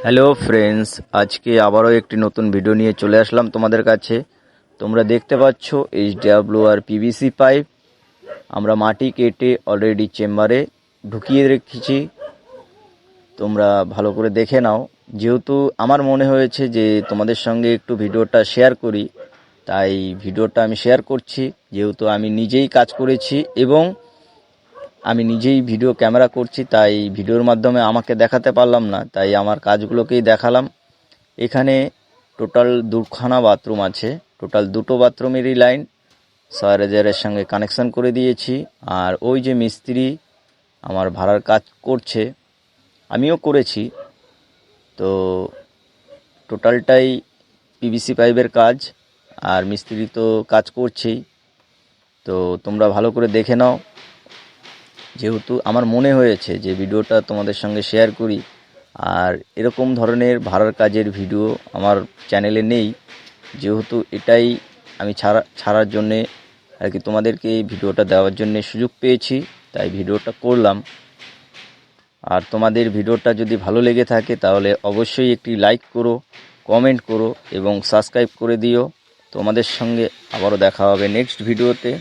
Hello friends, আজকে আবারও একটি নতুন ভিডিও নিয়ে চলে আসলাম তোমাদের কাছে। তোমরা দেখতে পাচ্ছ HWR পিভিসি পাইপ আমরা মাটি কেটে অলরেডি চেম্বারে ঢুকিয়ে রেখেছি। তোমরা ভালো করে দেখে নাও। যেহেতু আমার মনে হয়েছে যে তোমাদের সঙ্গে একটু ভিডিওটা শেয়ার করি, তাই ভিডিওটা আমি শেয়ার করছি। যেহেতু আমি নিজেই কাজ করেছি এবং আমি নিজেই ভিডিও ক্যামেরা করছি, তাই ভিডিওর মাধ্যমে আমাকে দেখাতে পারলাম না, তাই আমার কাজগুলোকেই দেখালাম। এখানে টোটাল দুখানা বাথরুম আছে, টোটাল দুটো বাথরুমেরই লাইন সয়ারেজারের সঙ্গে কানেকশন করে দিয়েছি। আর ওই যে মিস্ত্রি আমার ভাড়ার কাজ করছে, আমিও করেছি, তো টোটালটাই পিভিসি পাইপের কাজ, আর মিস্ত্রি তো কাজ করছেই। তো তোমরা ভালো করে দেখে নাও। যেহেতু আমার মনে হয়েছে যে ভিডিওটা তোমাদের সঙ্গে শেয়ার করি, আর এরকম ধরনের ভাড়ার কাজের ভিডিও আমার চ্যানেলে নেই, যেহেতু এটাই আমি ছাড়ার জন্যে আর কি তোমাদেরকে এই ভিডিওটা দেওয়ার জন্য সুযোগ পেয়েছি, তাই ভিডিওটা করলাম। আর তোমাদের ভিডিওটা যদি ভালো লেগে থাকে তাহলে অবশ্যই একটি লাইক করো, কমেন্ট করো এবং সাবস্ক্রাইব করে দিও। তোমাদের সঙ্গে আবারও দেখা হবে নেক্সট ভিডিওতে।